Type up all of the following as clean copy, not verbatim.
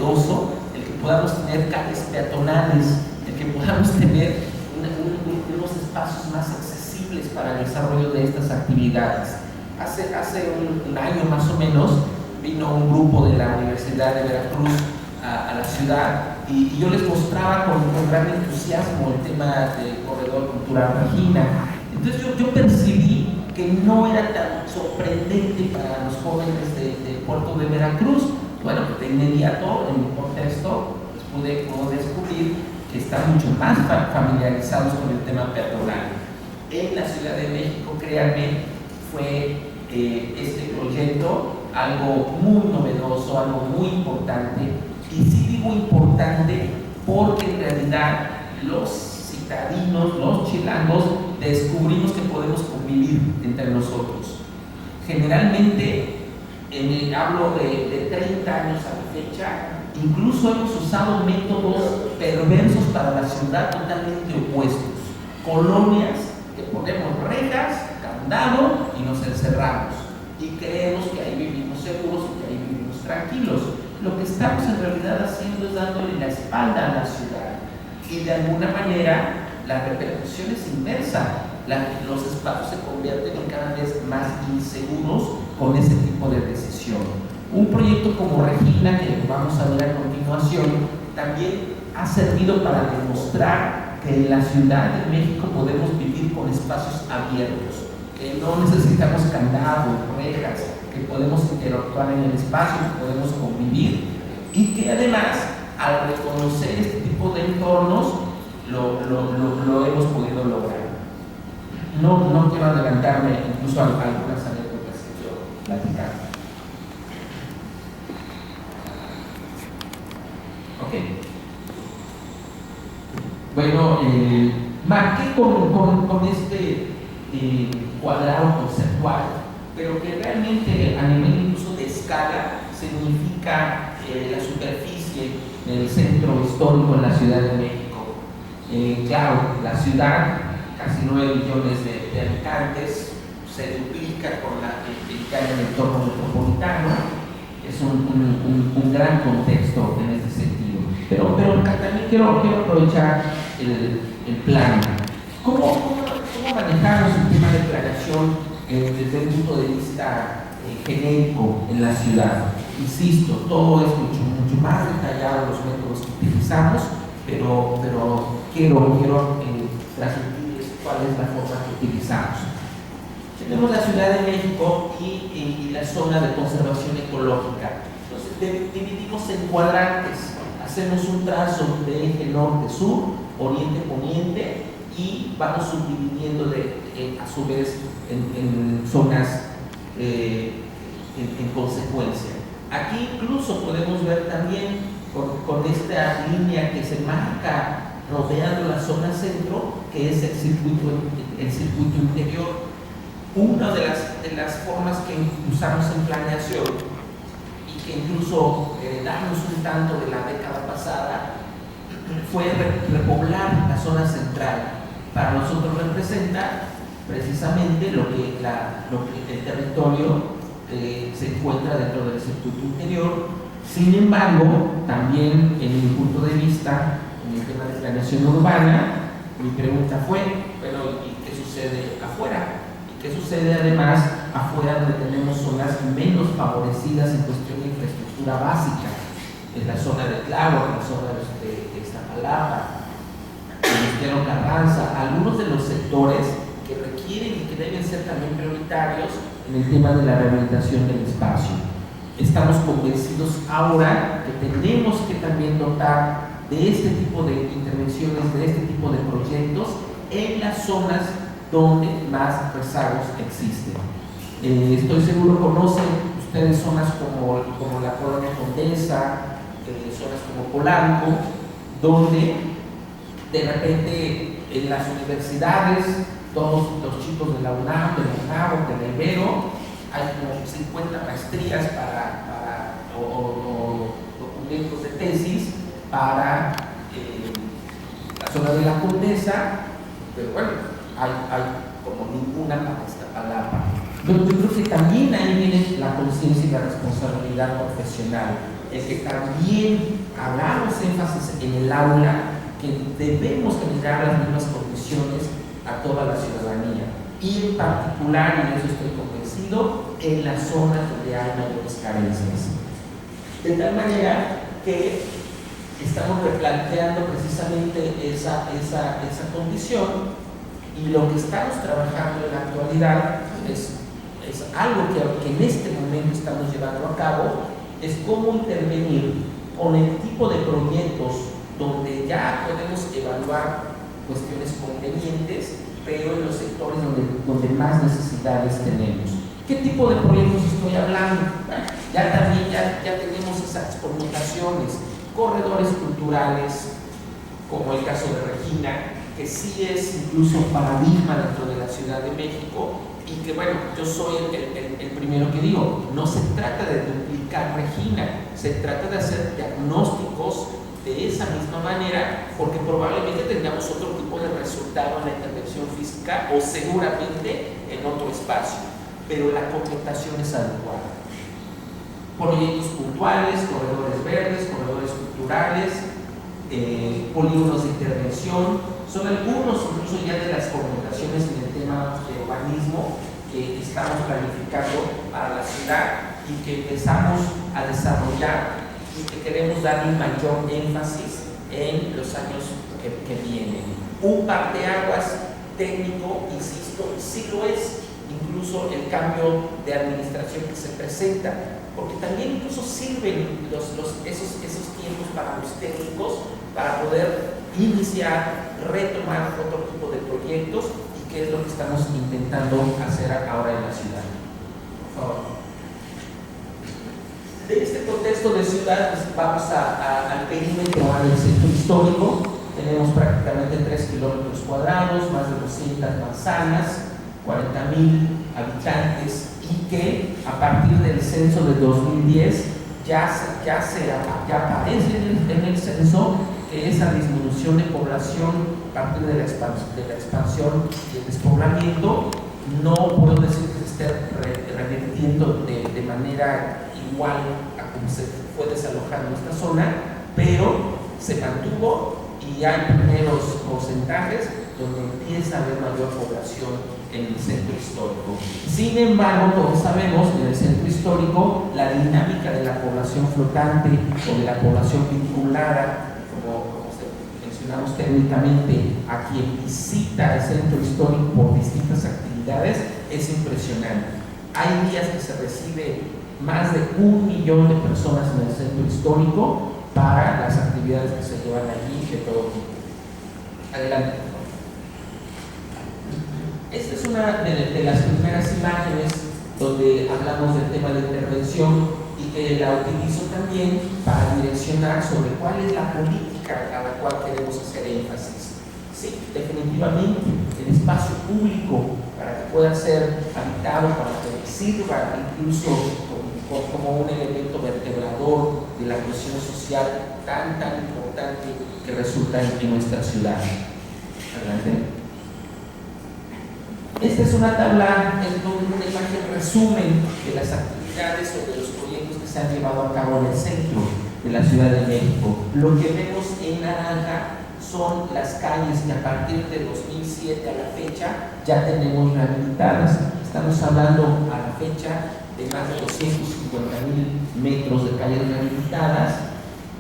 novedoso el que podamos tener calles peatonales, el que podamos tener unos espacios más accesibles para el desarrollo de estas actividades. Hace un año más o menos vino un grupo de la Universidad de Veracruz a la ciudad y yo les mostraba con gran entusiasmo el tema del corredor cultural Regina. Entonces yo percibí que no era tan sorprendente para los jóvenes del puerto de Veracruz. Bueno, de inmediato en mi contexto pues pude descubrir que están mucho más familiarizados con el tema peatonal. En la Ciudad de México, créanme, fue este proyecto algo muy novedoso, algo muy importante. Y sí digo importante porque en realidad los citadinos, los chilangos, descubrimos que podemos convivir entre nosotros. Generalmente, hablo de 30 años a la fecha, incluso hemos usado métodos perversos para la ciudad totalmente opuestos. Colonias que ponemos rejas, candado y nos encerramos. Y creemos que ahí vivimos seguros y que ahí vivimos tranquilos. Lo que estamos en realidad haciendo es dándole la espalda a la ciudad. Y de alguna manera la repercusión es inversa. Los espacios se convierten en cada vez más inseguros con ese tipo de decisión. Un proyecto como Regina, que vamos a ver a continuación, también ha servido para demostrar que en la Ciudad de México podemos vivir con espacios abiertos, que no necesitamos candados, rejas, que podemos interactuar en el espacio, que podemos convivir y que además al reconocer este tipo de entornos lo hemos podido lograr. No quiero adelantarme incluso a algunas anécdotas que yo platicar. Ok. Bueno, marqué con este cuadrado conceptual, pero que realmente a nivel incluso de escala significa la superficie del centro histórico en la Ciudad de México. Claro, la ciudad, casi 9 millones de habitantes, se duplica con la que hay en el entorno metropolitano. Es un gran contexto en este sentido. Pero también quiero aprovechar el plan. ¿Cómo manejamos el tema de planeación desde un punto de vista genérico en la ciudad? Insisto, todo es mucho más detallado los métodos que utilizamos, pero quiero transmitirles cuál es la forma que utilizamos. Tenemos la Ciudad de México y la zona de conservación ecológica. Entonces dividimos en cuadrantes, hacemos un trazo de eje norte-sur, oriente-poniente y vamos subdividiendo a su vez en zonas en consecuencia. Aquí incluso podemos ver también con esta línea que se marca rodeando la zona centro, que es el circuito interior. Una de las formas que usamos en planeación y que incluso heredamos un tanto de la década pasada fue repoblar la zona central. Para nosotros representa precisamente lo que el territorio se encuentra dentro del circuito interior. Sin embargo, también en mi punto de vista, en el tema de planeación urbana, mi pregunta fue, bueno, ¿y qué sucede afuera? ¿Y qué sucede además afuera donde tenemos zonas menos favorecidas en cuestión de infraestructura básica? En la zona de Tláhuac, en la zona de Iztapalapa, Venustiano Carranza, algunos de los sectores que requieren y que deben ser también prioritarios en el tema de la rehabilitación del espacio. Estamos convencidos ahora que tenemos que también dotar de este tipo de intervenciones, de este tipo de proyectos en las zonas donde más rezagos existen. Estoy seguro conocen ustedes zonas como la Colonia Condesa, zonas como Polanco, donde de repente en las universidades, todos los chicos de la UNAM, de la UNAM, de la Ibero, hay como 50 maestrías o documentos de tesis para la zona de la Condesa, pero bueno, hay como ninguna para Iztapalapa. Yo creo que también ahí viene la conciencia y la responsabilidad profesional, el que también hagamos énfasis en el aula, que debemos generar las mismas condiciones a toda la ciudadanía, y en particular, y de eso estoy convencido, en las zonas donde hay mayores carencias. De tal manera que estamos replanteando precisamente esa condición, y lo que estamos trabajando en la actualidad es algo que en este momento estamos llevando a cabo, es cómo intervenir con el tipo de proyectos donde ya podemos evaluar cuestiones convenientes, pero en los sectores donde más necesidades tenemos. ¿Qué tipo de proyectos estoy hablando? Bueno, ya tenemos esas connotaciones, corredores culturales, como el caso de Regina, que sí es incluso un paradigma dentro de la Ciudad de México, y que bueno, yo soy el primero que digo, no se trata de duplicar Regina, se trata de hacer diagnósticos de esa misma manera, porque probablemente tengamos otro tipo de resultado en la intervención física o seguramente en otro espacio, pero la connotación es adecuada. Proyectos puntuales, corredores verdes, corredores culturales, polígonos de intervención, son algunos incluso ya de las connotaciones en el tema de urbanismo que estamos planificando para la ciudad y que empezamos a desarrollar y que queremos darle mayor énfasis en los años que vienen. Un parteaguas técnico, insisto, sí lo es, incluso el cambio de administración que se presenta, porque también incluso sirven esos tiempos para los técnicos para poder iniciar, retomar otro tipo de proyectos, y qué es lo que estamos intentando hacer ahora en la ciudad. Por favor. De este contexto de ciudad, pues vamos al perímetro del centro histórico. Tenemos prácticamente 3 kilómetros cuadrados, más de 200 manzanas, 40,000 habitantes, y que a partir del censo de 2010 ya aparece en el censo que esa disminución de población a partir de la expansión y el despoblamiento, no puedo decir que se esté revirtiendo de manera igual a como se fue desalojando esta zona, pero se mantuvo y hay primeros porcentajes donde empieza a haber mayor población en el centro histórico. Sin embargo, todos sabemos que en el centro histórico la dinámica de la población flotante o de la población vinculada, como mencionamos técnicamente, a quien visita el centro histórico por distintas actividades, es impresionante. Hay días que se recibe más de 1 millón de personas en el centro histórico para las actividades que se llevan allí de todo tipo. Adelante. Esta es una de las primeras imágenes donde hablamos del tema de intervención, y que la utilizo también para direccionar sobre cuál es la política a la cual queremos hacer énfasis. Sí, definitivamente, el espacio público, para que pueda ser habitado, para que sirva incluso como un elemento vertebrador de la cohesión social tan importante que resulta en nuestra ciudad. Adelante. Esta es una tabla, una imagen resumen de las actividades o de los proyectos que se han llevado a cabo en el centro de la Ciudad de México. Lo que vemos en naranja son las calles que a partir de 2007 a la fecha ya tenemos rehabilitadas. Estamos hablando a la fecha de más de 250,000 metros de calles rehabilitadas,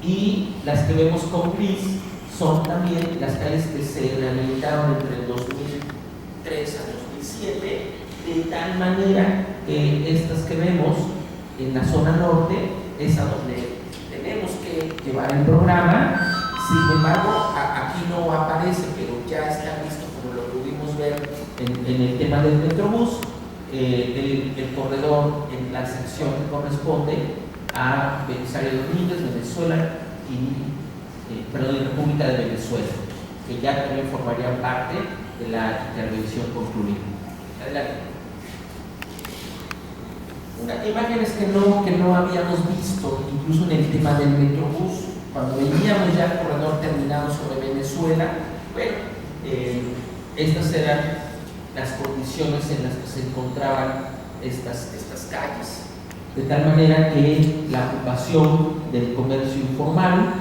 y las que vemos con gris son también las calles que se rehabilitaron entre el 2003 a 2007, de tal manera que estas que vemos en la zona norte es a donde tenemos que llevar el programa. Sin embargo, aquí no aparece, pero ya está listo, como lo pudimos ver en el tema del Metrobús, el corredor en la sección que corresponde a Belisario Domínguez, Venezuela, y República de Venezuela, que ya también formarían parte de la intervención concluida. Adelante. Imágenes que no habíamos visto, incluso en el tema del Metrobús, cuando veníamos ya el corredor terminado sobre Venezuela. Bueno, estas eran las condiciones en las que se encontraban estas calles, de tal manera que la ocupación del comercio informal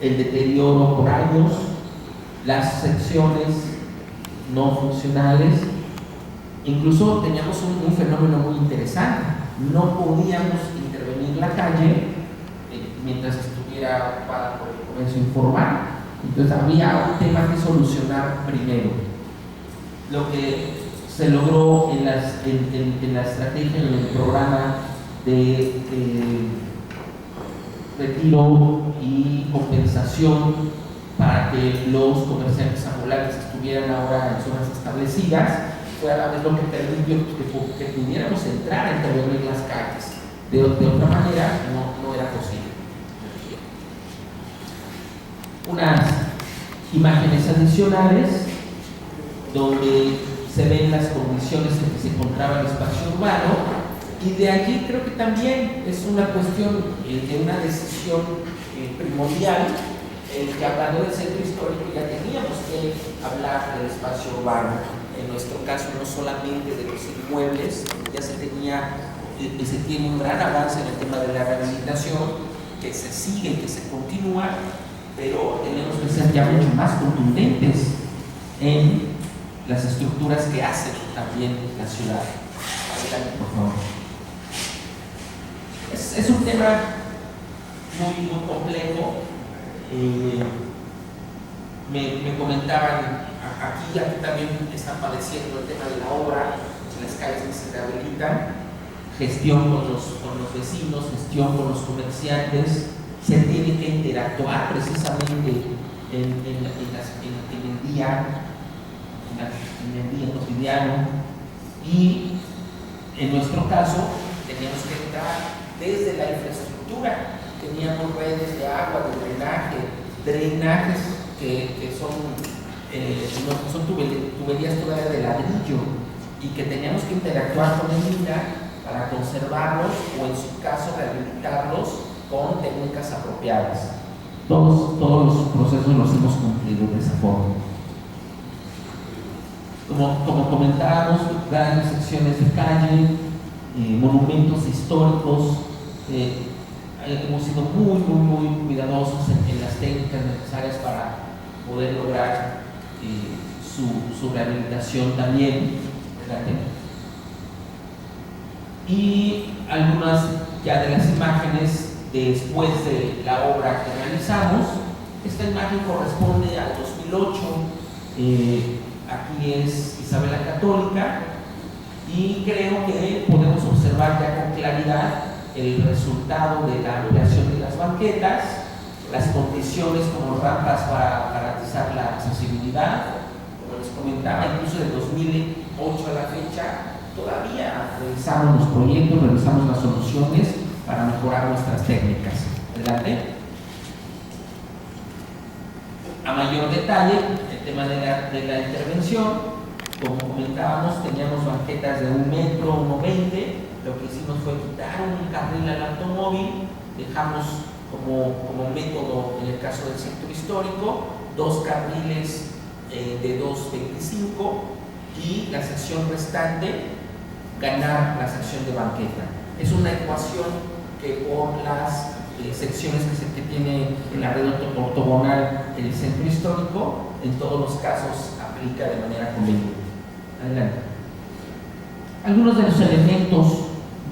el deterioro por años, las secciones no funcionales. Incluso teníamos un fenómeno muy interesante: no podíamos intervenir la calle mientras estuviera ocupada por el comercio informal. Entonces había un tema que solucionar primero. Lo que se logró en la estrategia, en el programa de retiro y compensación para que los comerciantes ambulantes estuvieran ahora en zonas establecidas, fue a la vez lo que permitió que pudiéramos entrar a intervenir las calles. De otra manera no era posible. Unas imágenes adicionales donde se ven las condiciones en que se encontraba el espacio urbano, y de allí creo que también es una cuestión de una decisión primordial, que hablando del centro histórico ya teníamos que hablar del espacio urbano. En nuestro caso no solamente de los inmuebles, ya se tiene un gran avance en el tema de la rehabilitación, que se sigue, que se continúa, pero tenemos que ser ya mucho más contundentes en las estructuras que hacen también la ciudad. Adelante, por favor. Es un tema muy complejo. Me comentaban, aquí también están padeciendo el tema de la obra, las calles que se rehabilitan, gestión con los vecinos, gestión con los comerciantes. Se tiene que interactuar precisamente en el día cotidiano, y en nuestro caso teníamos que entrar desde la infraestructura. Teníamos redes de agua, de drenajes que son tuberías todavía de ladrillo, y que teníamos que interactuar con el INAH para conservarlos o, en su caso, rehabilitarlos con técnicas apropiadas. Todos los procesos los hemos cumplido de esa forma. Como comentábamos, grandes secciones de calle, monumentos históricos. Hemos sido muy cuidadosos en las técnicas necesarias para poder lograr su rehabilitación también. Y algunas ya de las imágenes después de la obra que realizamos. Esta imagen corresponde al 2008. Aquí es Isabel la Católica, y creo que podemos observar ya con claridad el resultado de la ampliación de las banquetas, las condiciones como rampas para garantizar la accesibilidad. Como les comentaba, incluso de 2008 a la fecha todavía revisamos los proyectos, revisamos las soluciones para mejorar nuestras técnicas. Adelante. A mayor detalle, el tema de la intervención. Como comentábamos, teníamos banquetas de 1 metro, 1,20. Lo que hicimos fue quitar un carril al automóvil, dejamos como método, en el caso del centro histórico, 2 carriles de 2,25, y la sección restante ganar la sección de banqueta. Es una ecuación que por las secciones que tiene en la red ortogonal el centro histórico, en todos los casos aplica de manera conveniente. Adelante. Algunos de los elementos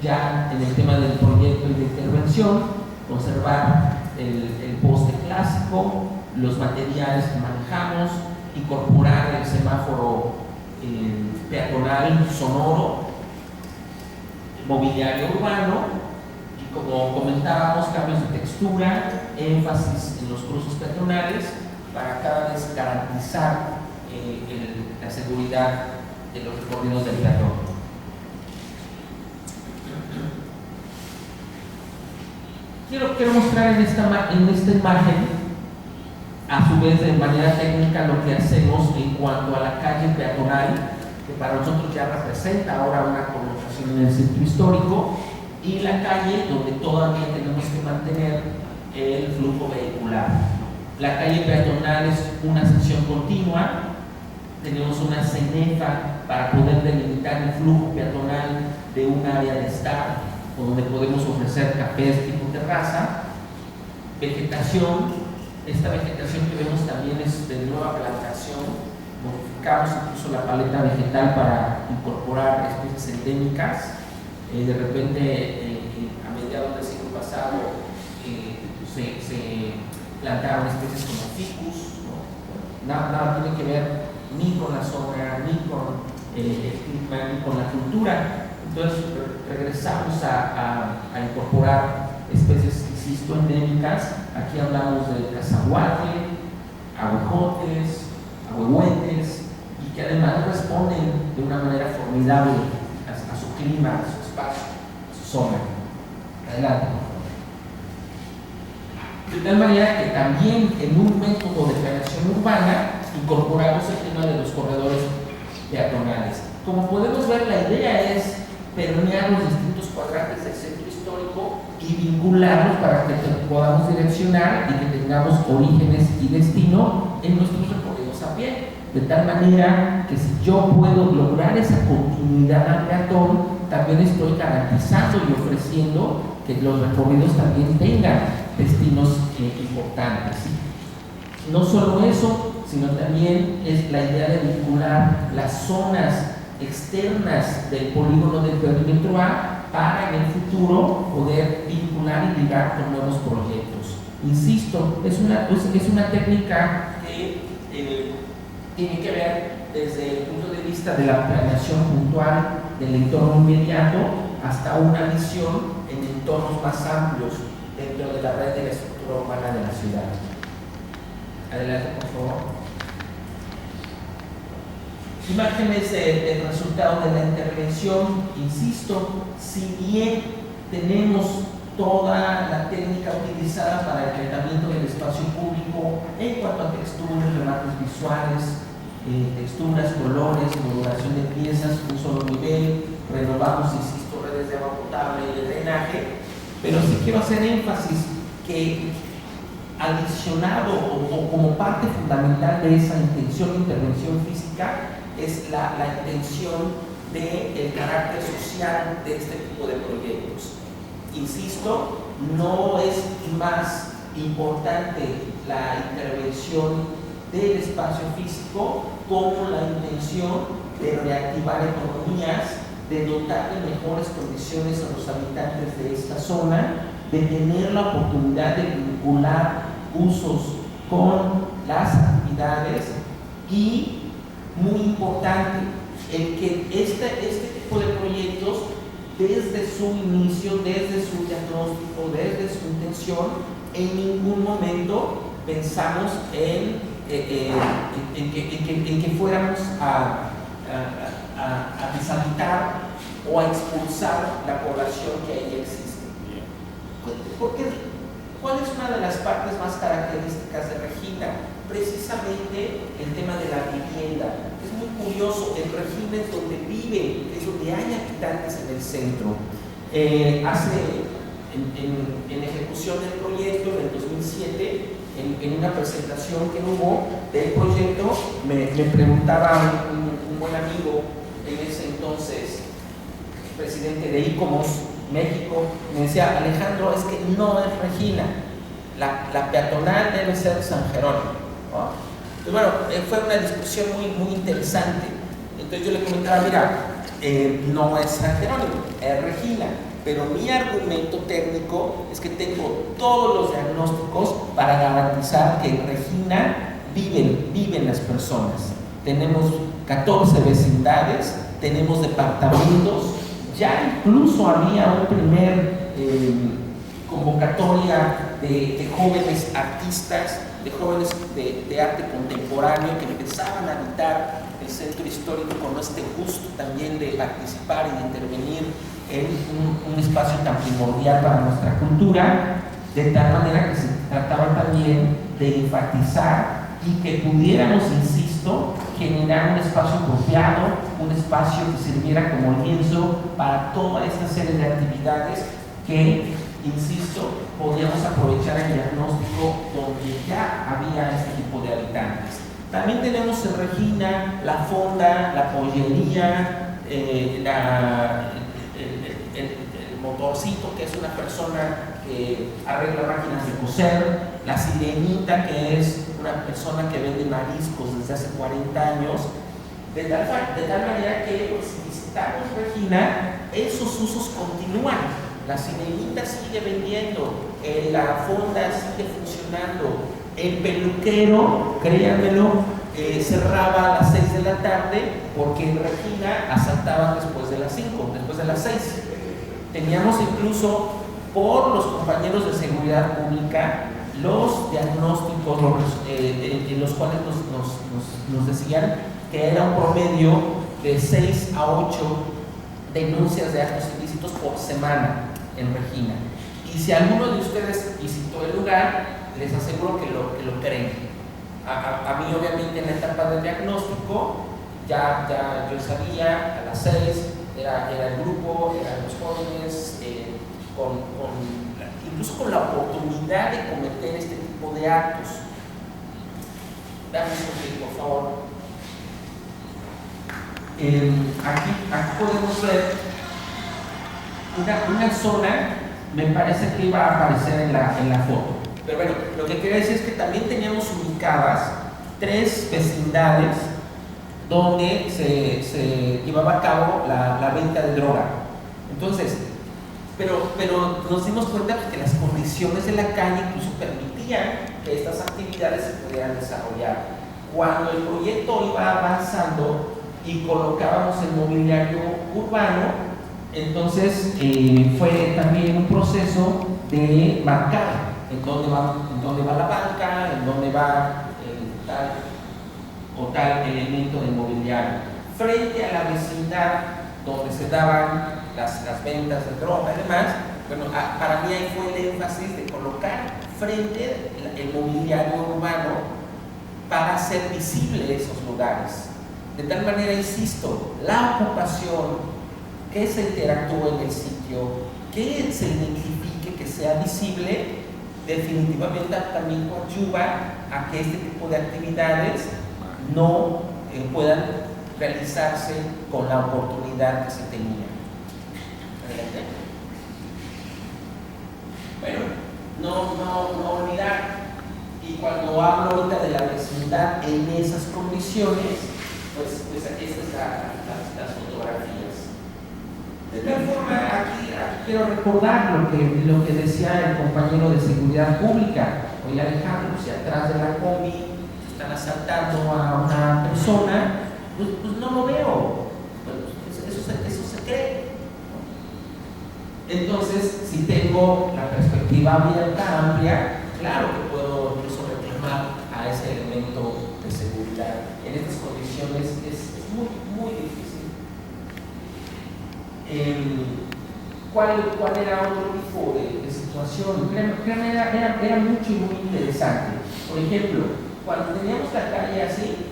ya en el tema del proyecto y de intervención: conservar el poste clásico, los materiales que manejamos, incorporar el semáforo peatonal sonoro, mobiliario urbano, y, como comentábamos, cambios de textura, énfasis en los cruces peatonales para cada vez garantizar la seguridad de los recorridos del peatón. Quiero mostrar en esta imagen, a su vez de manera técnica, lo que hacemos en cuanto a la calle peatonal, que para nosotros ya representa ahora una connotación en el centro histórico, y la calle donde todavía tenemos que mantener el flujo vehicular. La calle peatonal es una sección continua. Tenemos una cenefa para poder delimitar el flujo peatonal de un área de estar, donde podemos ofrecer cafés tipo terraza, vegetación, Esta vegetación que vemos también es de nueva plantación. Modificamos incluso la paleta vegetal para incorporar especies endémicas. De repente, a mediados del siglo pasado, se plantaron especies como ficus, ¿no? Nada tiene que ver ni con la zona, ni con el clima, ni con la cultura. Entonces regresamos a incorporar especies, insisto, endémicas. Aquí hablamos de cazahuate, abejotes, ahuehuetes, y que además responden de una manera formidable a su clima, a su espacio, a su zona. Adelante, por favor. De tal manera que también en un método de planeación urbana incorporamos el tema de los corredores peatonales. Como podemos ver, la idea es permear los distintos cuadrantes del centro histórico y vincularlos para que podamos direccionar y que tengamos orígenes y destino en nuestros recorridos a pie. De tal manera que si yo puedo lograr esa continuidad al peatón, también estoy garantizando y ofreciendo que los recorridos también tengan destinos importantes. No solo eso, sino también es la idea de vincular las zonas externas del polígono del perímetro A para en el futuro poder vincular y ligar con nuevos proyectos. Insisto, es una técnica que tiene que ver desde el punto de vista de la planeación puntual del entorno inmediato hasta una visión en entornos más amplios dentro de la red de la estructura urbana de la ciudad. Adelante, por favor. Imágenes del resultado de la intervención. Insisto, si bien tenemos toda la técnica utilizada para el tratamiento del espacio público en cuanto a texturas, remates visuales, texturas, colores, modulación de piezas, un solo nivel, renovamos, insisto, redes de agua potable y de drenaje, pero sí quiero hacer énfasis que adicionado o como parte fundamental de esa intención de intervención física es la intención del carácter social de este tipo de proyectos. Insisto, no es más importante la intervención del espacio físico como la intención de reactivar economías, de dotar de mejores condiciones a los habitantes de esta zona, de tener la oportunidad de vincular usos con las actividades y, muy importante, el que este tipo de proyectos, desde su inicio, desde su diagnóstico, desde su intención, en ningún momento pensamos en que fuéramos a deshabitar o a expulsar la población que ahí existe. ¿Cuál es una de las partes más características de Regina? Precisamente el tema de la vivienda. Es muy curioso, el Regina es donde vive, es donde hay habitantes en el centro. En ejecución del proyecto, en el 2007, en una presentación que hubo del proyecto, me preguntaba un buen amigo, en ese entonces presidente de ICOMOS México, me decía: Alejandro, es que no es Regina, la peatonal debe ser San Jerónimo, ¿no? Entonces, bueno, fue una discusión muy interesante. Entonces yo le comentaba: mira, no es San Jerónimo, es Regina, pero mi argumento técnico es que tengo todos los diagnósticos para garantizar que en Regina viven las personas. Tenemos 14 vecindades, tenemos departamentos, ya incluso había un primer convocatoria de jóvenes artistas, de jóvenes de arte contemporáneo que empezaban a habitar el centro histórico con este gusto también de participar y de intervenir en un espacio tan primordial para nuestra cultura, de tal manera que se trataba también de enfatizar y que pudiéramos, insisto, generar un espacio apropiado, un espacio que sirviera como lienzo para toda esta serie de actividades que, insisto, podíamos aprovechar el diagnóstico donde ya había este tipo de habitantes. También tenemos en Regina la fonda, la pollería, el motorcito, que es una persona que arregla máquinas de coser, la Sirenita, que es una persona que vende mariscos desde hace 40 años, de tal manera que pues, si visitamos Regina, esos usos continúan. La Sirenita sigue vendiendo, la fonda sigue funcionando, el peluquero, créanmelo, cerraba a las 6 de la tarde porque en Regina asaltaban después de las 5, después de las 6. Teníamos incluso por los compañeros de seguridad pública los diagnósticos en los cuales nos decían que era un promedio de 6 a 8 denuncias de actos ilícitos por semana en Regina. Y si alguno de ustedes visitó el lugar, les aseguro que lo creen. A mí obviamente en la etapa de diagnóstico ya yo sabía, a las 6 era el grupo, eran los jóvenes, incluso con la oportunidad de cometer este tipo de actos. Dame un segundo, por favor. Aquí podemos ver una zona, me parece que iba a aparecer en la foto. Pero bueno, lo que quería decir es que también teníamos ubicadas 3 vecindades donde se llevaba a cabo la venta de droga. Entonces, pero nos dimos cuenta que las condiciones de la calle incluso permitían que estas actividades se pudieran desarrollar. Cuando el proyecto iba avanzando y colocábamos el mobiliario urbano, entonces fue también un proceso de marcar en dónde va la banca, en dónde va tal elemento de mobiliario. Frente a la vecindad donde se daban las ventas de droga y demás, bueno, para mí ahí fue el énfasis de colocar frente el mobiliario urbano para hacer visible esos lugares. De tal manera, insisto, la ocupación, que se interactúe en el sitio, que se identifique, que sea visible, definitivamente también coadyuva a que este tipo de actividades no puedan realizarse con la oportunidad que se tenía. Adelante. Bueno, no olvidar, y cuando hablo ahorita de la vecindad en esas condiciones, pues estas es las fotografías. De tal forma, aquí quiero recordar lo que decía el compañero de seguridad pública. Oye, Alejandro, si atrás de la combi están asaltando a una persona, pues no lo veo. Pues eso se cree. Entonces, si tengo la perspectiva abierta, amplia, claro que puedo incluso reclamar a ese elemento de seguridad. En estas condiciones es muy, muy difícil. ¿Cuál era otro tipo de situación? Créanme, era mucho y muy interesante. Por ejemplo, cuando teníamos la calle así,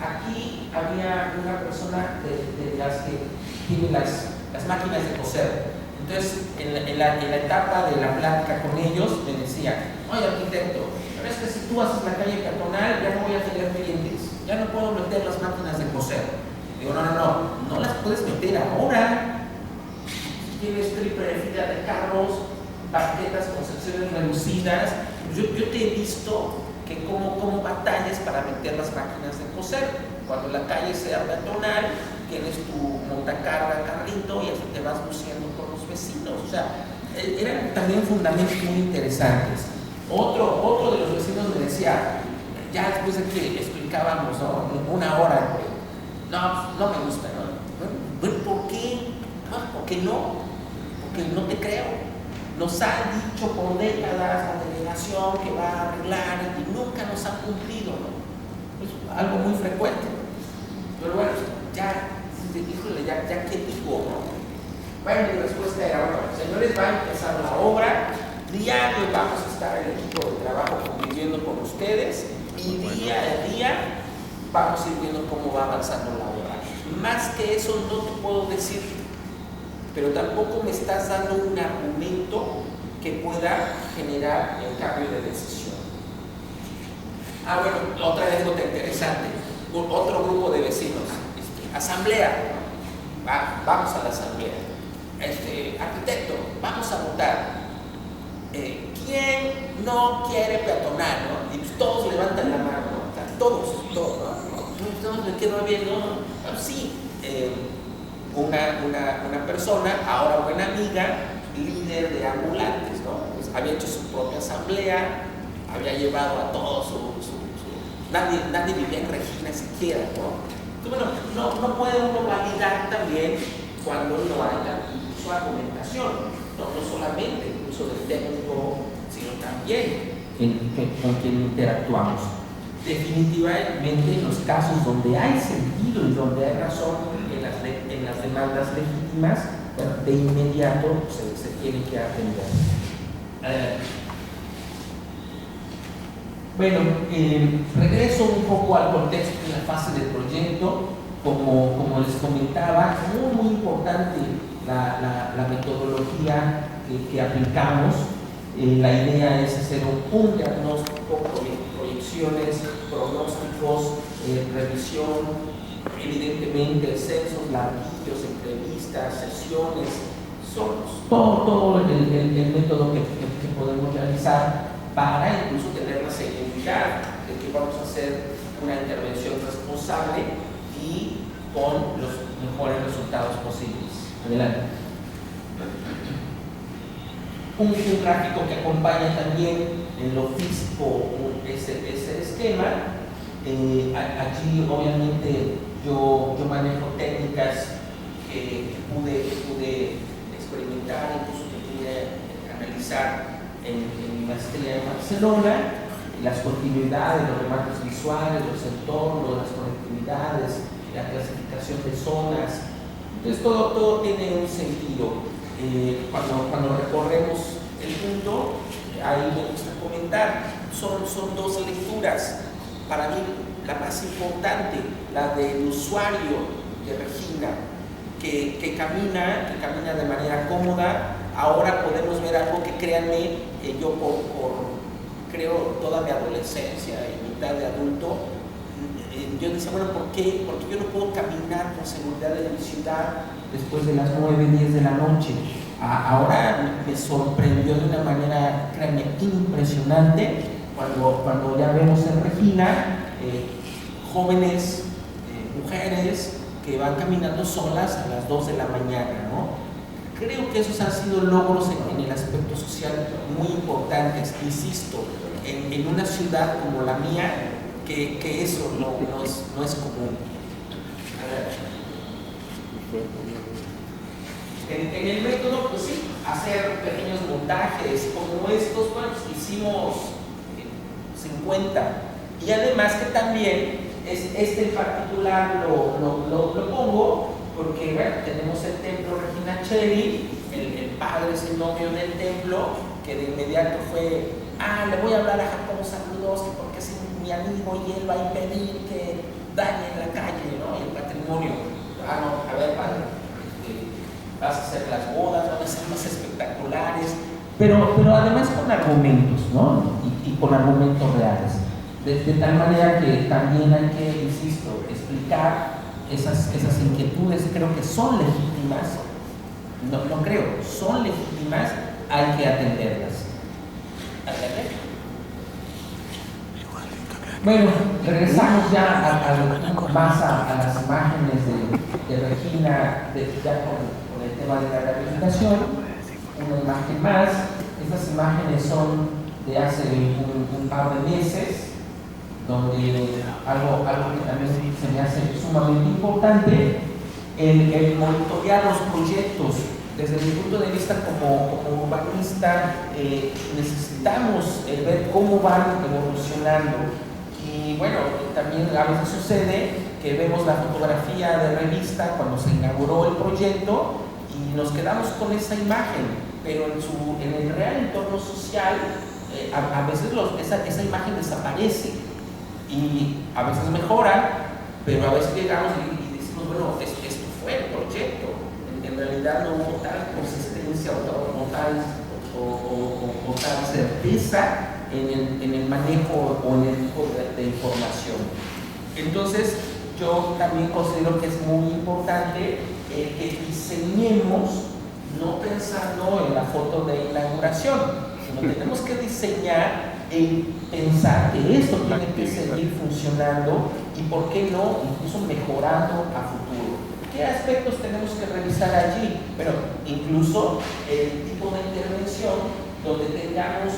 aquí había una persona de las que tiene las máquinas de coser. Entonces, en la etapa de la plática con ellos, me decía: oye, arquitecto, pero es que si tú haces la calle peatonal, ya no voy a tener clientes, ya no puedo meter las máquinas de coser. Digo, no las puedes meter ahora. Tienes triple fila de carros, banquetas con secciones reducidas. Yo te he visto que como batallas para meter las máquinas de coser. Cuando la calle sea peatonal, tienes tu montacarga, carrito, y así te vas luciendo con los vecinos. O sea, eran también fundamentos muy interesantes. Otro de los vecinos me decía, ya después de que explicábamos, ¿no?, una hora, no me gusta, ¿no? ¿Por qué? ¿Por qué no? Porque no te creo. Nos han dicho por décadas la delegación que va a arreglar y nunca nos han cumplido, ¿no? Es algo muy frecuente. Pero bueno, híjole, ya qué digo, ¿no? Bueno, mi respuesta era: bueno, señores, va a empezar la obra, diario vamos a estar el equipo de trabajo conviviendo con ustedes y día a día vamos a ir viendo cómo va avanzando la obra. Más que eso no te puedo decir, pero tampoco me estás dando un argumento que pueda generar el cambio de decisión. Bueno, otra vez nota interesante, otro grupo de vecinos, asamblea, vamos a la asamblea, arquitecto, vamos a votar. ¿quién no quiere peatonar, no? Y pues todos levantan la mano, ¿no? O sea, todos, ¿no? Me quedo viendo, ¿no? Sí, una persona, ahora buena amiga, líder de ambulantes, ¿no? Pues había hecho su propia asamblea, había llevado a todos nadie vivía en Regina siquiera, ¿no? Entonces, bueno, no puede uno validar también cuando no haya incluso argumentación, no solamente el uso del técnico, sino también con quien interactuamos. Definitivamente en los casos donde hay sentido y donde hay razón en las demandas legítimas, de inmediato se tiene que atender. Bueno, regreso un poco al contexto de la fase del proyecto. Como les comentaba, es muy importante la metodología que aplicamos. La idea es hacer un diagnóstico, proyecciones, pronósticos, revisión, evidentemente censos, larguillos, entrevistas, sesiones, todo el método que podemos realizar para incluso tener la seguridad de que vamos a hacer una intervención responsable y con los mejores resultados posibles. Adelante. Un gráfico que acompaña también en lo físico ese esquema. Allí obviamente yo manejo técnicas que pude experimentar, incluso que pude analizar en mi maestría en Barcelona, las continuidades, los remates visuales, los entornos, las conectividades, la clasificación de zonas. Entonces todo tiene un sentido. Cuando recorremos el punto, ahí me gusta comentar, son dos lecturas. Para mí la más importante, la del usuario de Regina, que camina de manera cómoda. Ahora podemos ver algo que, créanme, yo creo toda mi adolescencia y mitad de adulto, yo decía, bueno, ¿por qué? Porque yo no puedo caminar con seguridad en mi ciudad después de las 9, 10 de la noche. Ahora me sorprendió de una manera, créanme, impresionante cuando ya vemos en Regina jóvenes, mujeres que van caminando solas a las 2 de la mañana, ¿no? Creo que esos han sido logros en el aspecto social muy importantes, insisto, en una ciudad como la mía, que eso no es común. En el método, pues sí, hacer pequeños montajes como estos, bueno, pues hicimos 50. Y además que también, este en particular lo pongo porque, bueno, tenemos el templo Regina Coeli, el padre es el novio del templo, que de inmediato fue, le voy a hablar a Jacobo Zabludowski porque es mi amigo y él va a impedir que dañen la calle, ¿no? Y el patrimonio. No, a ver, padre, vas a hacer las bodas, van a ser más espectaculares, pero además con argumentos, ¿no? Y con argumentos reales. De tal manera que también hay que, insisto, explicar esas inquietudes. Creo que son legítimas, no creo, son legítimas, hay que atenderlas. Bueno, regresamos ya más a las imágenes de Regina, ya con el tema de la rehabilitación. Una imagen más. Estas imágenes son de hace un par de meses, donde algo que también se me hace sumamente importante, el monitorear los proyectos. Desde mi punto de vista como urbanista, necesitamos ver cómo van evolucionando. Y bueno, también a veces sucede que vemos la fotografía de revista cuando se inauguró el proyecto y nos quedamos con esa imagen, pero en el real entorno social a veces esa imagen desaparece y a veces mejora, pero a veces llegamos y decimos, bueno, esto fue el proyecto. En realidad no hubo tal consistencia o tal certeza en el manejo o en el tipo de información. Entonces, yo también considero que es muy importante que diseñemos no pensando en la foto de inauguración. sino tenemos que diseñar y pensar que esto tiene que seguir funcionando y por qué no, incluso mejorando a futuro. ¿Qué aspectos tenemos que revisar allí? Pero incluso el tipo de intervención donde tengamos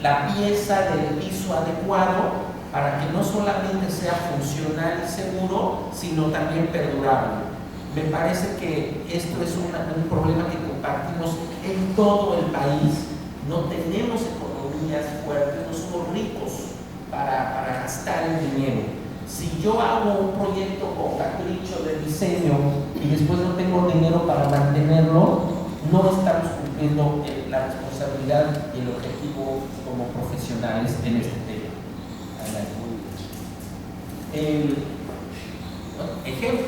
la pieza del piso adecuado para que no solamente sea funcional y seguro, sino también perdurable. Me parece que esto es un problema que compartimos en todo el país. No tenemos economías fuertes, no somos ricos para gastar el dinero. Si yo hago un proyecto con capricho de diseño y después no tengo dinero para mantenerlo, no estamos cumpliendo la responsabilidad y el objetivo como profesionales en este tema. Ejemplo,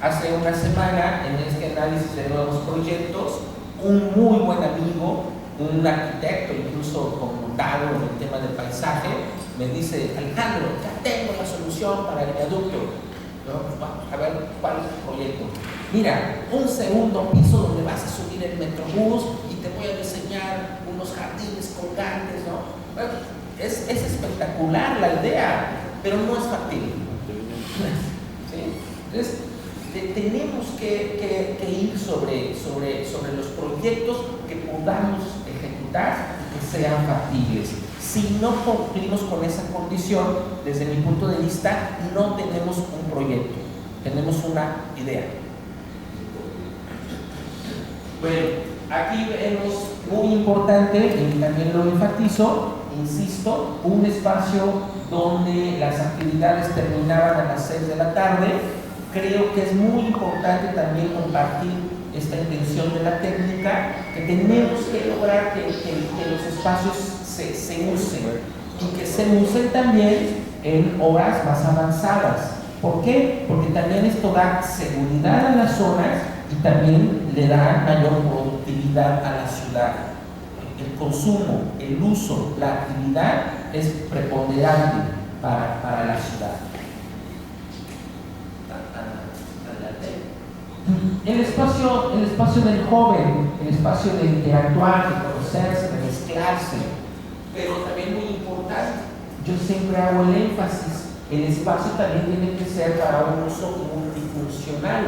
hace una semana en este análisis de nuevos proyectos, un muy buen amigo, un arquitecto incluso conmutado en el tema del paisaje, me dice: Alejandro, ya tengo la solución para el viaducto. Pues vamos a ver cuál es el proyecto. Mira, un segundo piso donde vas a subir el metrobús y te voy a diseñar unos jardines colgantes, ¿no? Bueno, es espectacular la idea, pero no es factible. ¿Sí? Entonces, tenemos que ir sobre los proyectos que podamos ejecutar y que sean factibles. Si no cumplimos con esa condición, desde mi punto de vista, no tenemos un proyecto, tenemos una idea. Bueno, aquí vemos muy importante, y también lo enfatizo, insisto, un espacio donde las actividades terminaban a las 6 de la tarde. Creo que es muy importante también compartir esta intención de la técnica, que tenemos que lograr que los espacios se usen y que se usen también en horas más avanzadas. ¿Por qué? Porque también esto da seguridad a las zonas y también le da mayor productividad a la ciudad. El consumo, el uso, la actividad es preponderante para la ciudad. El espacio del joven, el espacio de interactuar, de conocerse, de mezclarse, pero también muy importante, yo siempre hago el énfasis, el espacio también tiene que ser para un uso multifuncional,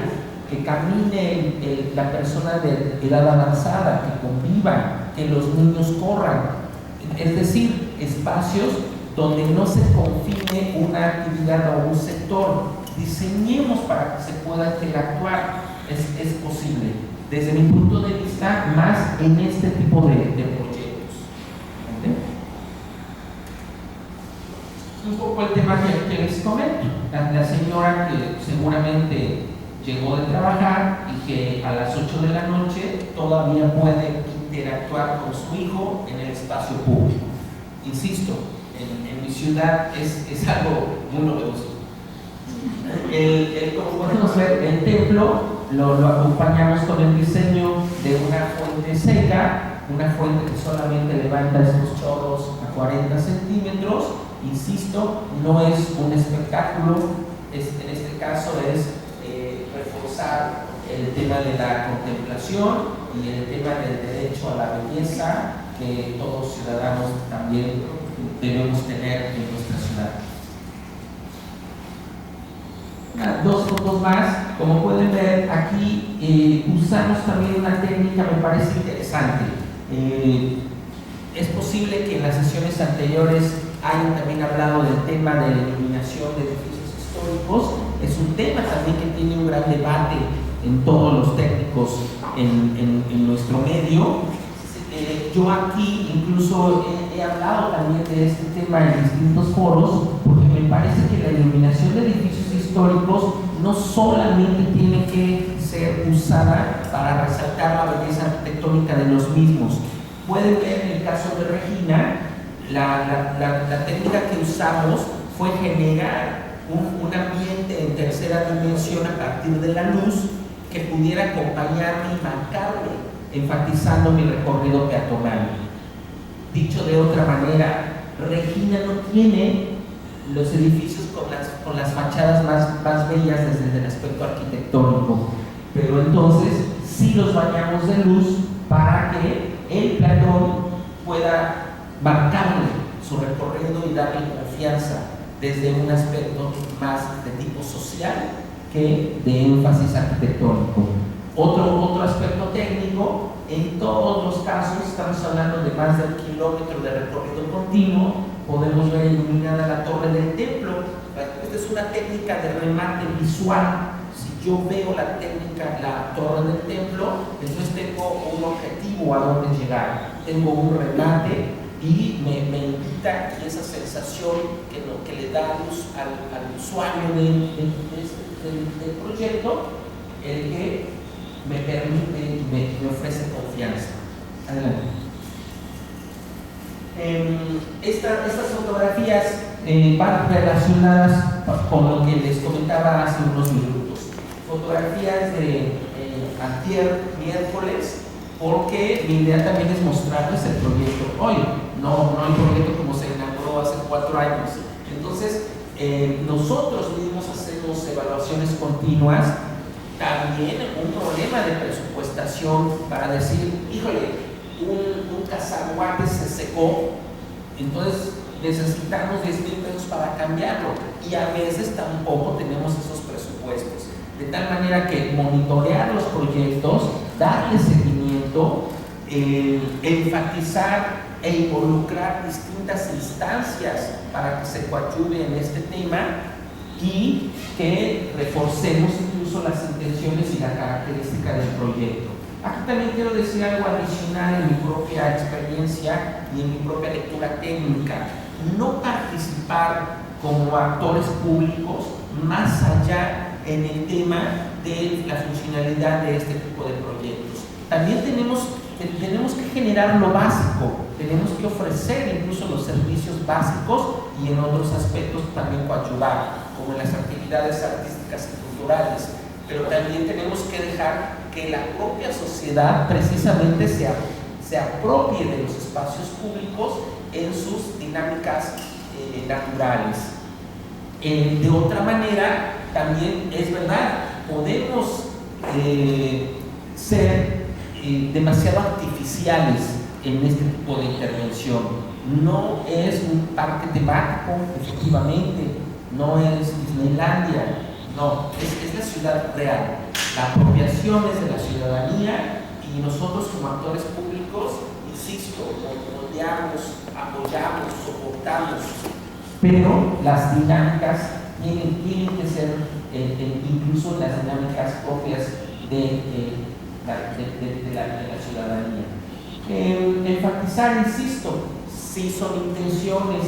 que camine la persona de edad avanzada, que convivan, que los niños corran, es decir, espacios donde no se confine una actividad o un sector. Diseñemos para que se pueda interactuar, es posible. Desde mi punto de vista, más en este tipo de proyectos. Un poco el tema que les comento. La señora que seguramente llegó de trabajar y que a las 8 de la noche todavía puede interactuar con su hijo en el espacio público. Insisto, en mi ciudad es algo muy novedoso. Como podemos ver, el templo lo acompañamos con el diseño de una fuente seca, una fuente que solamente levanta estos chorros a 40 centímetros. Insisto, no es un espectáculo, en este caso es reforzar el tema de la contemplación y el tema del derecho a la belleza que todos ciudadanos también debemos tener en nuestra ciudad. Dos fotos más. Como pueden ver aquí, usamos también una técnica, me parece interesante. Es posible que en las sesiones anteriores hayan también hablado del tema de la iluminación de edificios históricos. Es un tema también que tiene un gran debate en todos los técnicos en nuestro medio. Yo aquí incluso he hablado también de este tema en distintos foros, porque me parece que la iluminación de edificios históricos no solamente tiene que ser usada para resaltar la belleza arquitectónica de los mismos. Pueden ver en el caso de Regina, la técnica que usamos fue generar un ambiente en tercera dimensión a partir de la luz que pudiera acompañarme y marcarme, enfatizando mi recorrido peatonal. Dicho de otra manera, Regina no tiene los edificios con las fachadas más bellas desde el aspecto arquitectónico, pero entonces sí los bañamos de luz para que el peatón pueda marcarle su recorrido y darle confianza desde un aspecto más de tipo social que de énfasis arquitectónico. Otro aspecto técnico, en todos los casos estamos hablando de más de 1 kilómetro de recorrido continuo. Podemos ver iluminada la torre del templo. Esta es una técnica de remate visual. Si yo veo la torre del templo, entonces tengo un objetivo a donde llegar, tengo un remate y me invita, y esa sensación que le da luz al usuario del proyecto, el que me permite y me ofrece confianza. Adelante. Estas fotografías van relacionadas con lo que les comentaba hace unos minutos. Fotografías de antier, miércoles, porque mi idea también es mostrarles el proyecto hoy, no el proyecto como se inauguró hace 4 años. Entonces, nosotros mismos hacemos evaluaciones continuas. También un problema de presupuestación para decir, híjole, un cazaguate se secó, entonces necesitamos 10,000 pesos para cambiarlo, y a veces tampoco tenemos esos presupuestos. De tal manera que monitorear los proyectos, darle seguimiento, enfatizar e involucrar distintas instancias para que se coadyuve en este tema y que reforcemos incluso las intenciones y la característica del proyecto. Aquí también quiero decir algo adicional en mi propia experiencia y en mi propia lectura técnica. No participar como actores públicos más allá en el tema de la funcionalidad de este tipo de proyectos. También tenemos que generar lo básico, tenemos que ofrecer incluso los servicios básicos y en otros aspectos también coadyuvar, como en las actividades artísticas y culturales, pero también tenemos que dejar que la propia sociedad precisamente se apropie de los espacios públicos en sus dinámicas naturales. De otra manera, también es verdad, podemos ser demasiado artificiales en este tipo de intervención. No es un parque temático, efectivamente, no es Disneylandia, no, es la ciudad real. La apropiación es de la ciudadanía y nosotros como actores públicos, insisto, moldeamos, apoyamos, soportamos, pero las dinámicas tienen que ser incluso las dinámicas propias de la ciudadanía. Enfatizar, insisto, si son intenciones,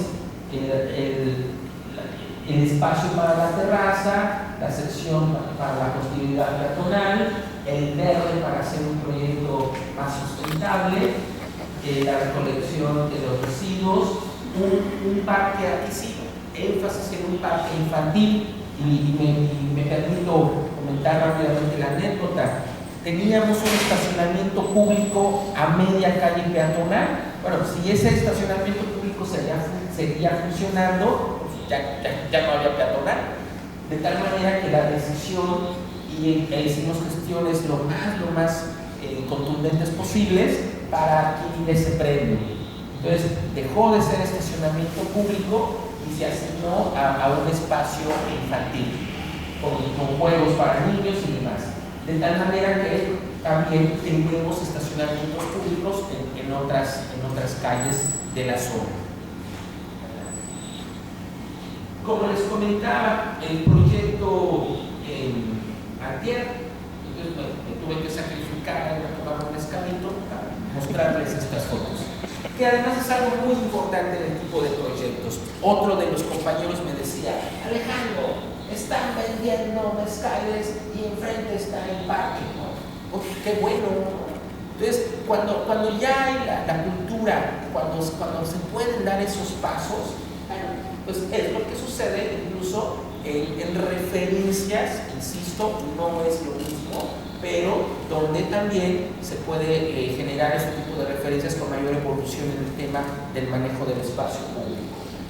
el espacio para la terraza, la sección para la posibilidad peatonal, el verde para hacer un proyecto más sustentable, la recolección de los residuos, un parque adquisido, énfasis en un parque infantil, y me permito comentar rápidamente la anécdota. Teníamos un estacionamiento público a media calle peatonal. Bueno, si ese estacionamiento público seguía funcionando, ya no había peatonal, de tal manera que la decisión e hicimos gestiones lo más contundentes posibles para adquirir ese predio. Entonces dejó de ser estacionamiento público y se asignó a un espacio infantil con juegos para niños y demás, de tal manera que también tenemos estacionamientos públicos en otras calles de la zona. Como les comentaba, el proyecto antier, me tuve que sacrificar en tomar un escalito para mostrarles estas fotos, que además es algo muy importante en el tipo de proyectos. Otro de los compañeros me decía, Alejandro, están vendiendo mezcales y enfrente está el parque, ¿no? Pues, qué bueno, ¿no? Entonces, cuando ya hay la cultura, cuando se pueden dar esos pasos, pues es lo que sucede incluso en referencias, insisto, no es lo mismo, pero donde también se puede generar ese tipo de referencias con mayor evolución en el tema del manejo del espacio público.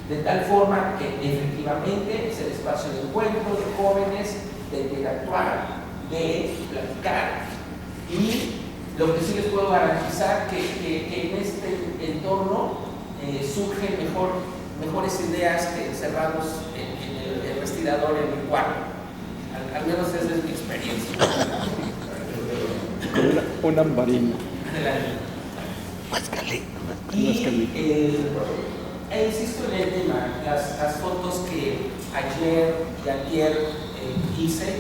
De tal forma que efectivamente es el espacio de encuentro de jóvenes, de interactuar, de platicar y Lo que sí les puedo garantizar que en este entorno surgen mejores ideas que encerrados en el respirador en el cuarto. Al menos esa es mi experiencia. Un ambarino. Insisto en el tema, las fotos que ayer y antier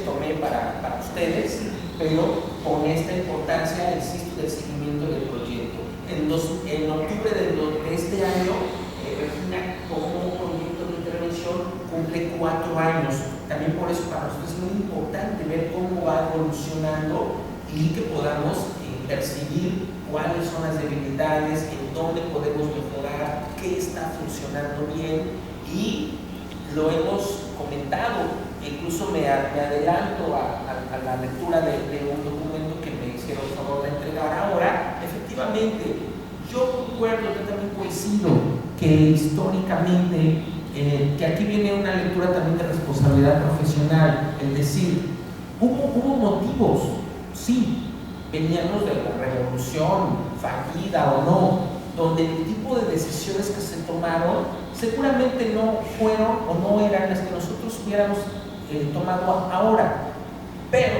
tomé para ustedes, pero con esta importancia, insisto, del seguimiento del proyecto. En octubre de este año, Regina, como un proyecto de intervención, cumple 4 años. También por eso para nosotros es muy importante ver cómo va evolucionando y que podamos percibir cuáles son las debilidades, en dónde podemos mejorar, qué está funcionando bien, y lo hemos comentado. Incluso me adelanto a la lectura de un documento que me hicieron el favor de entregar ahora. Efectivamente, yo concuerdo, yo también coincido que históricamente, que aquí viene una lectura también de responsabilidad profesional, es decir, hubo motivos, sí, veníamos de la revolución, fallida o no, donde el tipo de decisiones que se tomaron seguramente no fueron o no eran las que nosotros hubiéramos tomado ahora, pero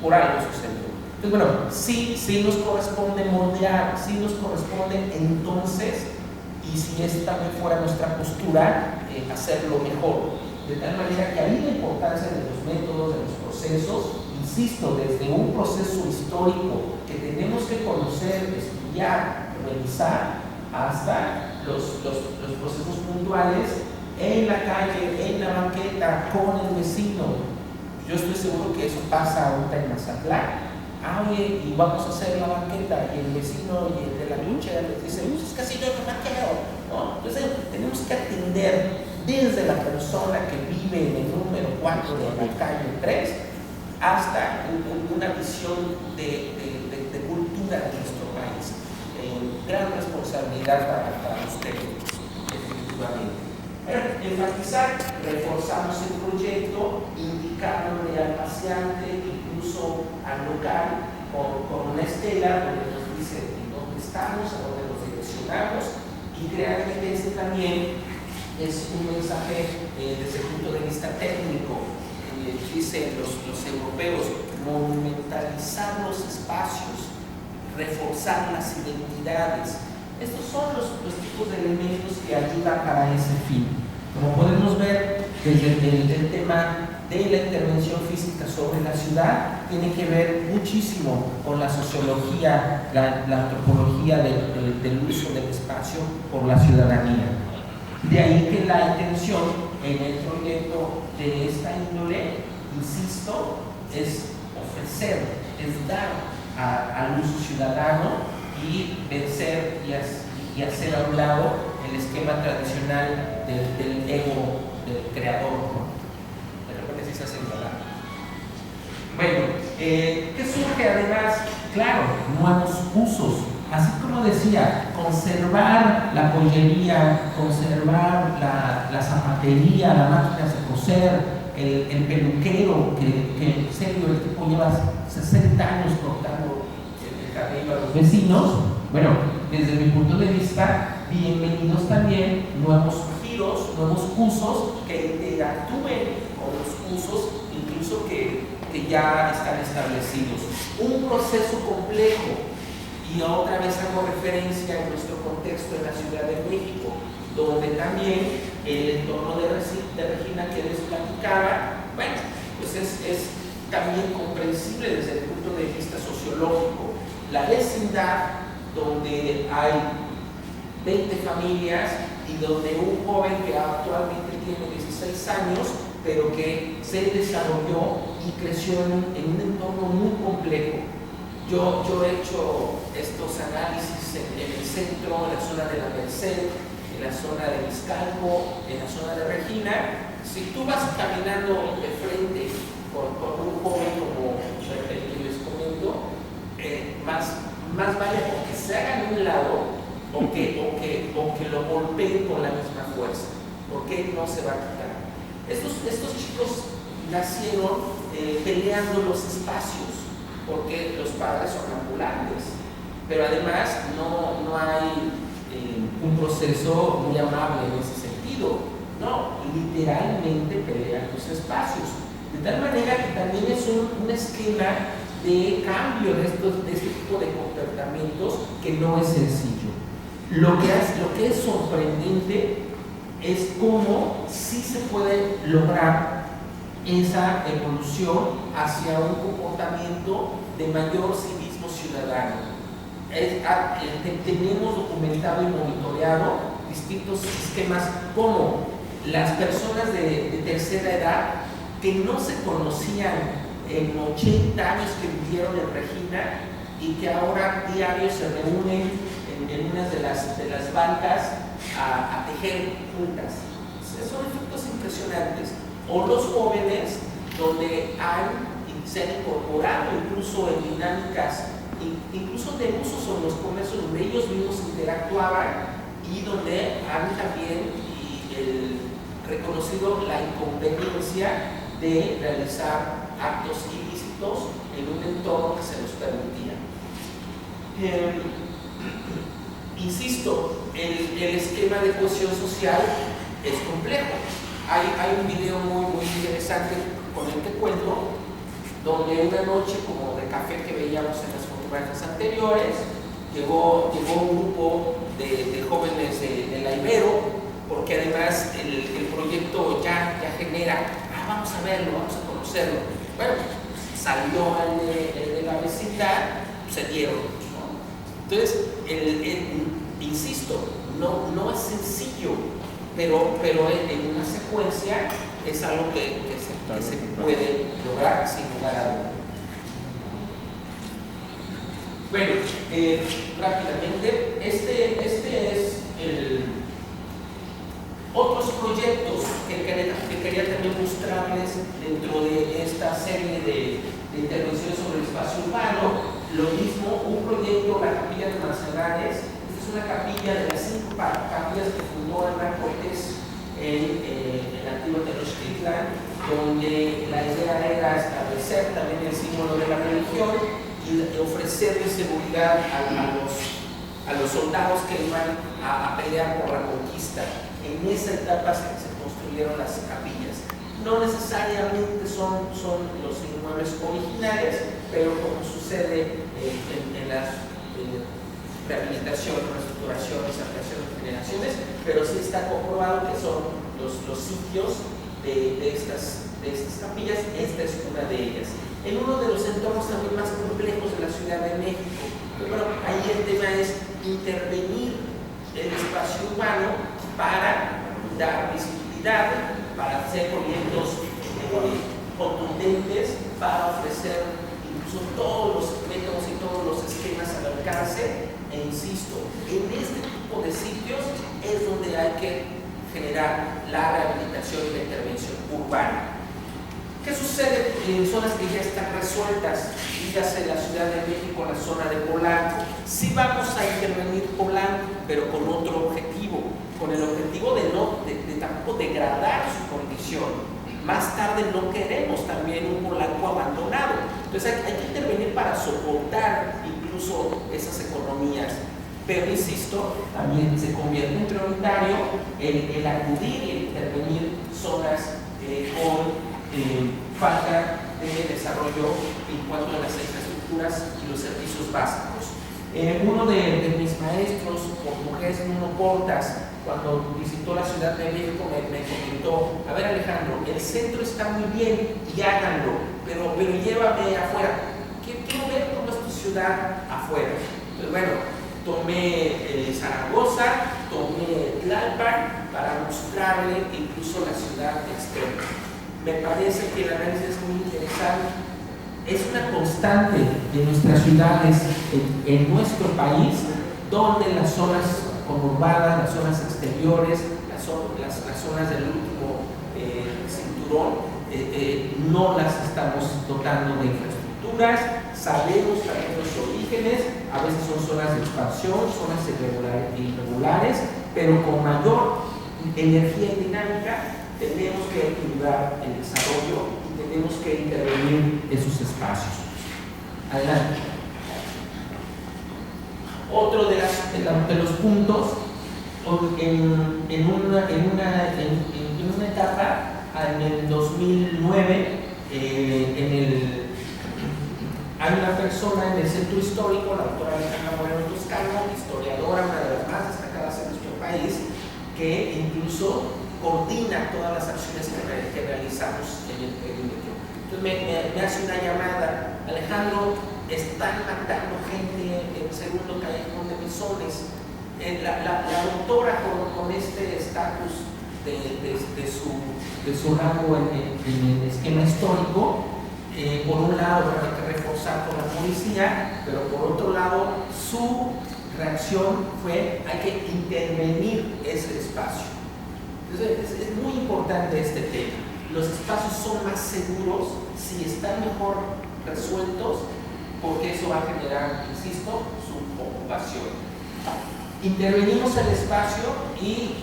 por algo sucedió. Entonces, bueno, sí nos corresponde moldear, sí nos corresponde entonces, y si esta también fuera nuestra postura, hacerlo mejor. De tal manera que ahí la importancia de los métodos, de los procesos, insisto, desde un proceso histórico que tenemos que conocer, estudiar, revisar, hasta los procesos puntuales en la calle, en la banqueta, con el vecino. Yo estoy seguro que eso pasa ahorita en Mazatlán. Oye, y vamos a hacer la banqueta, y el vecino y el de la lucha les dice, pues es que así yo no banquero, ¿no? Entonces tenemos que atender desde la persona que vive en el número 4 de la calle 3 hasta una visión de cultura de nuestro país. Gran responsabilidad para ustedes, definitivamente. Enfatizar, reforzamos el proyecto, indicándole al paseante, incluso al local, con una estela donde nos dice en dónde estamos, a dónde nos direccionamos, y realmente ese también es un mensaje desde el punto de vista técnico. Dicen los europeos, monumentalizar los espacios, reforzar las identidades. Estos son los tipos de elementos que ayudan para ese fin. Como podemos ver, desde el tema de la intervención física sobre la ciudad tiene que ver muchísimo con la sociología, la antropología del uso del espacio por la ciudadanía. De ahí que la intención en el proyecto de esta índole, insisto, es ofrecer, es dar al uso ciudadano y vencer y hacer a un lado el esquema tradicional del ego del creador, ¿no? De repente sí se hace verdad. Bueno, ¿qué surge además? Claro, nuevos usos. Así como decía, conservar la pollería, conservar la zapatería, la máquina de coser, el peluquero, que en serio el tipo lleva 60 años cortando el cabello a los vecinos. Bueno, desde mi punto de vista, bienvenidos también nuevos giros, nuevos usos que interactúen con los usos incluso que ya están establecidos. Un proceso complejo, y otra vez hago referencia en nuestro contexto en la Ciudad de México, donde también el entorno de Regina que les platicaba, bueno, pues es también comprensible desde el punto de vista sociológico. La vecindad donde hay 20 familias y donde un joven que actualmente tiene 16 años, pero que se desarrolló y creció en un entorno muy complejo. Yo he hecho estos análisis en el centro, en la zona de la Merced, en la zona de Miscalco, en la zona de Regina. Si tú vas caminando de frente con un joven como el que les comento, más vale o que se hagan a un lado o que lo golpeen con la misma fuerza, porque no se va a quitar. Estos chicos nacieron peleando los espacios. porque los padres son ambulantes, pero además no hay un proceso muy amable en ese sentido, no, literalmente pelean los espacios, de tal manera que también es un esquema de cambio de este tipo de comportamientos que no es sencillo. Lo que es sorprendente es cómo sí se puede lograr esa evolución hacia un comportamiento de mayor civismo ciudadano. Tenemos documentado y monitoreado distintos esquemas como las personas de tercera edad que no se conocían en 80 años que vivieron en Regina y que ahora diario se reúnen en una de las bancas a tejer juntas. Son efectos impresionantes. O los jóvenes donde se han incorporado incluso en dinámicas, incluso de usos en los comercios donde ellos mismos interactuaban y donde han también reconocido la inconveniencia de realizar actos ilícitos en un entorno que se los permitía. Insisto, el esquema de cohesión social es complejo. Hay un video muy interesante con el que cuento, donde una noche como de café que veíamos en las fotografías anteriores, llegó un grupo de jóvenes de la Ibero, porque además el proyecto ya genera, vamos a verlo, vamos a conocerlo. Bueno, salió el de la vecindad, se dieron, ¿no? Entonces, insisto, no es sencillo, pero en una secuencia es algo que se puede lograr sin lugar a duda. Bueno, rápidamente, este es otros proyectos que quería también mostrarles dentro de esta serie de intervenciones sobre el espacio urbano. Lo mismo, un proyecto, la Capilla de Manzanares. Esta es una capilla de las 5 capillas que fundó Hernán Cortés en el antiguo Tenochtitlan, donde la idea era establecer también el símbolo de la religión y ofrecerle seguridad a los soldados que iban a pelear por la conquista. En esa etapa se construyeron las capillas. No necesariamente son los inmuebles originales, pero como sucede en las rehabilitaciones, reestructuraciones, ampliaciones, generaciones, pero sí está comprobado que son los sitios de estas capillas. Esta es una de ellas. En uno de los entornos también más complejos de la Ciudad de México. Pero ahí el tema es intervenir el espacio urbano para dar visibilidad, para hacer proyectos contundentes, para ofrecer incluso todos los métodos y todos los esquemas al alcance. E insisto, en este tipo de sitios es donde hay que generar la rehabilitación y la intervención urbana. ¿Qué sucede en zonas que ya están resueltas? Dígase la Ciudad de México, la zona de Polanco. Sí vamos a intervenir Polanco, pero con otro objetivo, con el objetivo de tampoco degradar su condición. Más tarde no queremos también un Polanco abandonado. Entonces hay que intervenir para soportar incluso esas economías. Pero insisto, también se convierte en prioritario el acudir y el intervenir zonas con falta de desarrollo en cuanto a las infraestructuras y los servicios básicos. Uno de mis maestros portugués, Nuno Portas, cuando visitó la Ciudad de México me comentó: a ver, Alejandro, el centro está muy bien y háganlo, pero llévame afuera. Quiero ver cómo es tu ciudad afuera. Entonces, bueno, tomé Zaragoza, tomé Tlalpan para mostrarle incluso la ciudad externa. Me parece que el análisis es muy interesante. Es una constante de nuestras ciudades en nuestro país, donde las zonas conurbadas, las zonas exteriores, las zonas del último cinturón, no las estamos dotando de infraestructuras. Sabemos también los orígenes, a veces son zonas de expansión, zonas irregulares, pero con mayor energía y dinámica. Tenemos que equilibrar el desarrollo y tenemos que intervenir esos espacios. Adelante. Otro de los puntos, en una etapa, en el 2009, hay una persona en el centro histórico, la doctora Alejandra Moreno Toscano, historiadora, una de las más destacadas en nuestro país, que incluso coordina todas las acciones que realizamos en el perímetro. Entonces me hace una llamada: Alejandro, están matando gente en el segundo callejón de Misiones. La doctora con este estatus de su rango en el esquema histórico, por un lado hay que reforzar con la policía, pero por otro lado su reacción fue: hay que intervenir ese espacio. Entonces es muy importante este tema. Los espacios son más seguros si están mejor resueltos, porque eso va a generar, insisto, su ocupación. Intervenimos el espacio y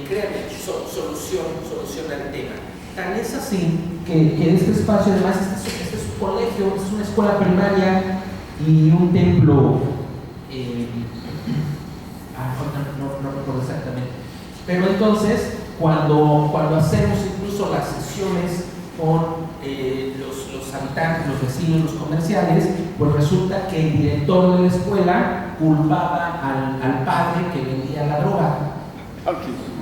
créanme, soluciona el tema. Tan es así que este espacio, además, este es un colegio, es una escuela primaria y un templo, no recuerdo exactamente. Pero entonces, cuando hacemos incluso las sesiones con los habitantes, los vecinos, los comerciales, pues resulta que el director de la escuela culpaba al padre que vendía la droga.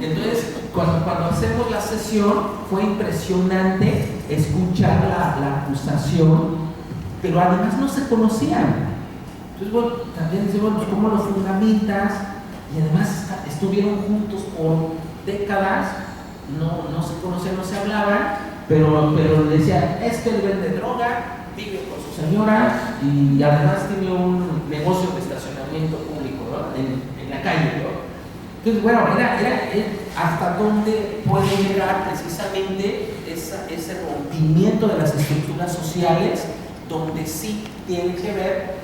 Entonces, cuando hacemos la sesión, fue impresionante escuchar la acusación, pero además no se conocían. Entonces, bueno, también decimos, bueno, ¿cómo lo fundamentas? Y además estuvieron juntos por décadas, no se conocían, no se hablaban, pero le decían: es que él vende droga, vive con su señora y además tiene un negocio de estacionamiento público, ¿no? en la calle, ¿no? Entonces, bueno, era hasta dónde puede llegar precisamente ese rompimiento de las estructuras sociales, donde sí tiene que ver,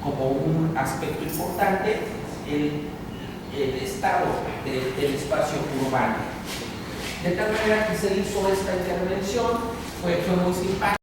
como un aspecto importante, el estado del espacio urbano. De tal manera que se hizo esta intervención, fue muy simpática.